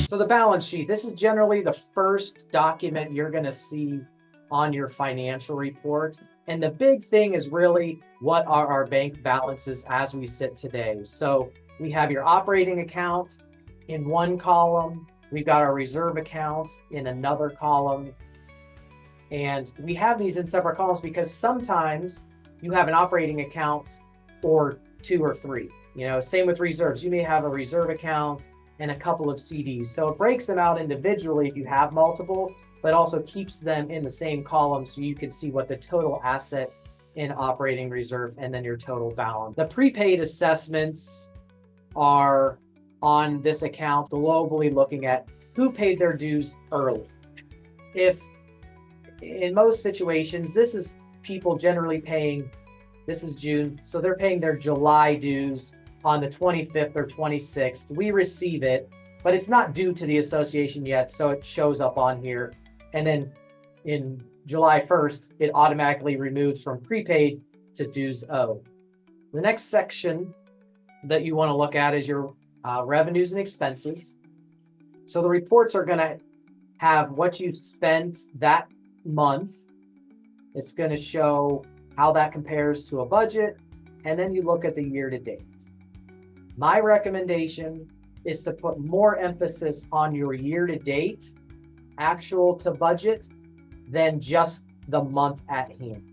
So the balance sheet, this is generally the first document you're going to see on your financial report. And the big thing is really, what are our bank balances as we sit today? So we have your operating account in one column. We've got our reserve accounts in another column. And we have these in separate columns because sometimes you have an operating account or two or three. Same with reserves. You may have a reserve account and a couple of CDs. So it breaks them out individually if you have multiple, but also keeps them in the same column so you can see what the total asset in operating reserve and then your total balance. The prepaid assessments are on this account globally, looking at who paid their dues early. If in most situations, this is people generally paying, this is June, so they're paying their July dues on the 25th or 26th. We receive it, but it's not due to the association yet, so it shows up on here. And then in July 1st, it automatically removes from prepaid to dues owed. The next section that you want to look at is your revenues and expenses. So the reports are going to have what you've spent that month. It's going to show how that compares to a budget, and then you look at the year to date. My recommendation is to put more emphasis on your year to date, actual to budget, than just the month at hand.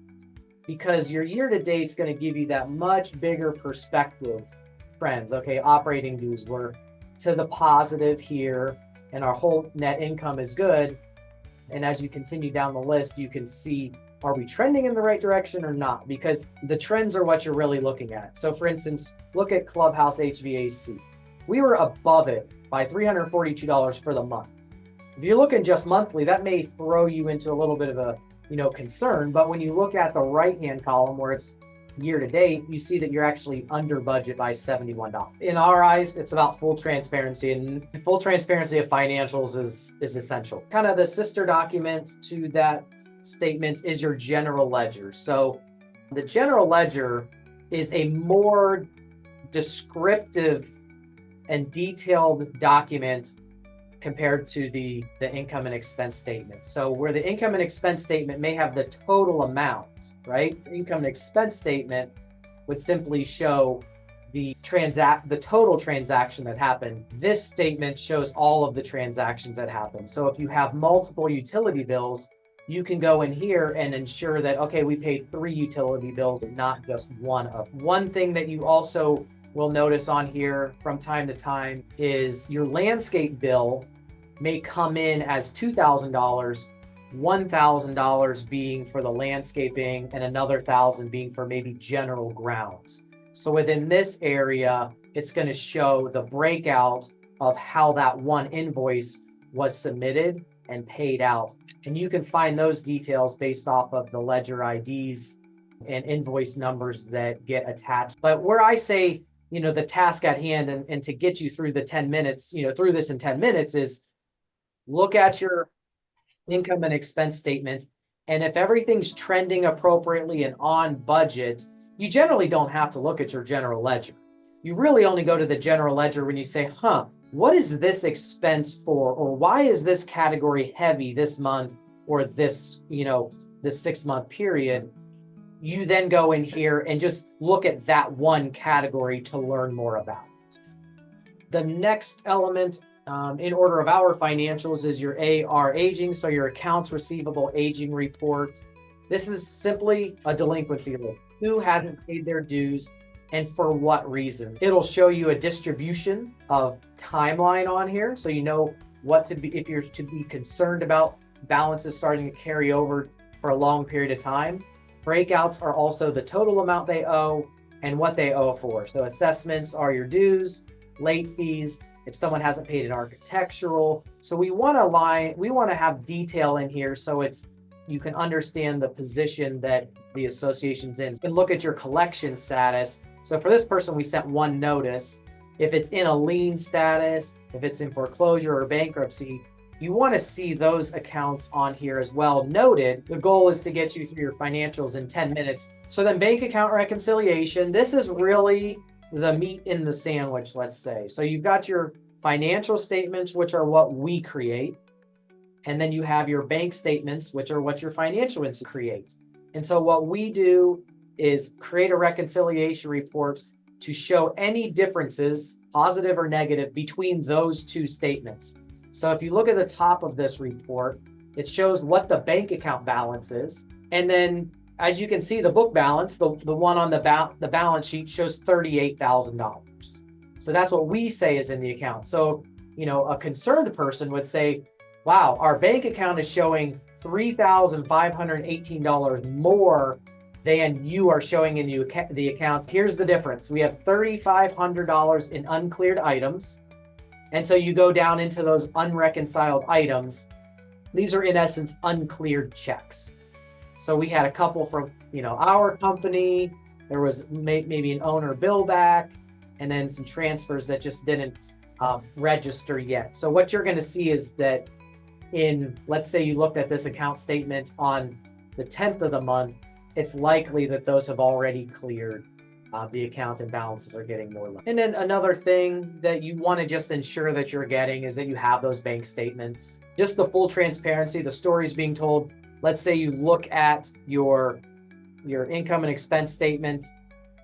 Because your year to date is going to give you that much bigger perspective trends. Okay, operating dues were to the positive here, and our whole net income is good. And as you continue down the list, you can see, are we trending in the right direction or not? Because the trends are what you're really looking at. So for instance, look at Clubhouse HVAC. We were above it by $342 for the month. If you're looking just monthly, that may throw you into a little bit of a concern. But when you look at the right-hand column where it's year to date, you see that you're actually under budget by $71. In our eyes, it's about full transparency, and full transparency of financials is essential. Kind of the sister document to that statement is your general ledger. So the general ledger is a more descriptive and detailed document compared to the income and expense statement. So where the income and expense statement may have the total amount, right? The income and expense statement would simply show the total transaction that happened. This statement shows all of the transactions that happened. So if you have multiple utility bills, you can go in here and ensure that, okay, we paid 3 utility bills and not just one of. One thing that you also will notice on here from time to time is your landscape bill may come in as $2,000, $1,000 being for the landscaping and another $1,000 being for maybe general grounds. So within this area, it's going to show the breakout of how that one invoice was submitted and paid out. And you can find those details based off of the ledger IDs and invoice numbers that get attached. But where I say, the task at hand and to get you through the 10 minutes, through this in 10 minutes is look at your income and expense statement. And if everything's trending appropriately and on budget, you generally don't have to look at your general ledger. You really only go to the general ledger when you say, what is this expense for? Or why is this category heavy this month or this 6-month period? You then go in here and just look at that one category to learn more about it. The next element in order of our financials is your AR aging, so your accounts receivable aging report. This is simply a delinquency list. Who hasn't paid their dues and for what reason? It'll show you a distribution of timeline on here, so you know what to be, if you're to be concerned about balances starting to carry over for a long period of time. Breakouts are also the total amount they owe and what they owe for. So assessments are your dues, late fees, if someone hasn't paid an architectural. So we want to have detail in here so you can understand the position that the association's in. You can look at your collection status. So for this person, we sent one notice. If it's in a lien status, if it's in foreclosure or bankruptcy, you want to see those accounts on here as well noted. The goal is to get you through your financials in 10 minutes. So then bank account reconciliation, this is really the meat in the sandwich, let's say. So you've got your financial statements, which are what we create. And then you have your bank statements, which are what your financial institution creates. And so what we do is create a reconciliation report to show any differences, positive or negative, between those two statements. So if you look at the top of this report, it shows what the bank account balance is. And then as you can see, the book balance, the one on the balance sheet shows $38,000. So that's what we say is in the account. So, a concerned person would say, wow, our bank account is showing $3,518 more than you are showing in the account. Here's the difference. We have $3,500 in uncleared items. And so you go down into those unreconciled items. These are in essence uncleared checks. So we had a couple from, our company. There was maybe an owner bill back, and then some transfers that just didn't register yet. So what you're going to see is that let's say you looked at this account statement on the 10th of the month, it's likely that those have already cleared. The account and balances are getting more low. And then another thing that you want to just ensure that you're getting is that you have those bank statements. Just the full transparency, the stories being told. Let's say you look at your income and expense statement.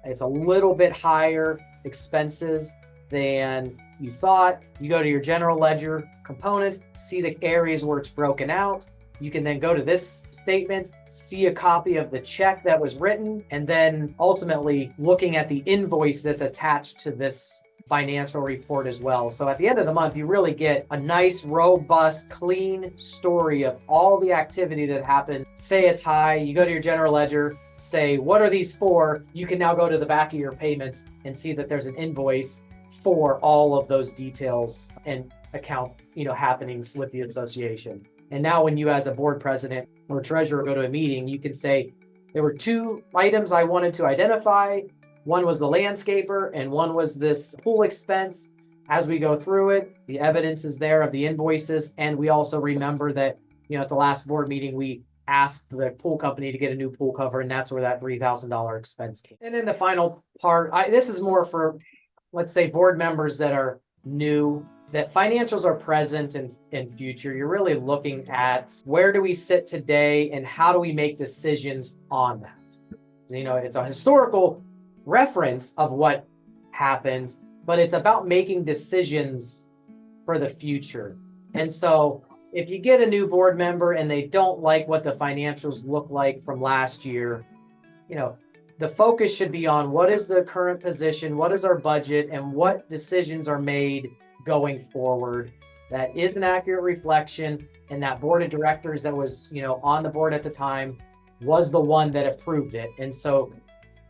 It's a little bit higher expenses than you thought. You go to your general ledger component, see the areas where it's broken out. You can then go to this statement, see a copy of the check that was written, and then ultimately looking at the invoice that's attached to this financial report as well. So at the end of the month, you really get a nice, robust, clean story of all the activity that happened. Say it's high, you go to your general ledger, say, what are these for? You can now go to the back of your payments and see that there's an invoice for all of those details and account, happenings with the association. And now when you as a board president or treasurer go to a meeting, you can say, there were two items I wanted to identify. One was the landscaper and one was this pool expense. As we go through it, the evidence is there of the invoices. And we also remember that, at the last board meeting, we asked the pool company to get a new pool cover, and that's where that $3,000 expense came. And then the final part, this is more for, let's say, board members that are new, that financials are present and future. You're really looking at where do we sit today and how do we make decisions on that? It's a historical reference of what happened, but it's about making decisions for the future. And so if you get a new board member and they don't like what the financials look like from last year, the focus should be on what is the current position, what is our budget, and what decisions are made going forward. That is an accurate reflection, and that board of directors that was, on the board at the time was the one that approved it. And so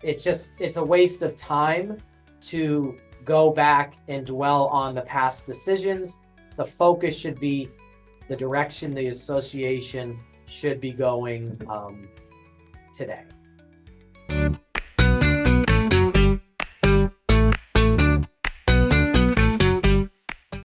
it's a waste of time to go back and dwell on the past decisions. The focus should be the direction the association should be going today.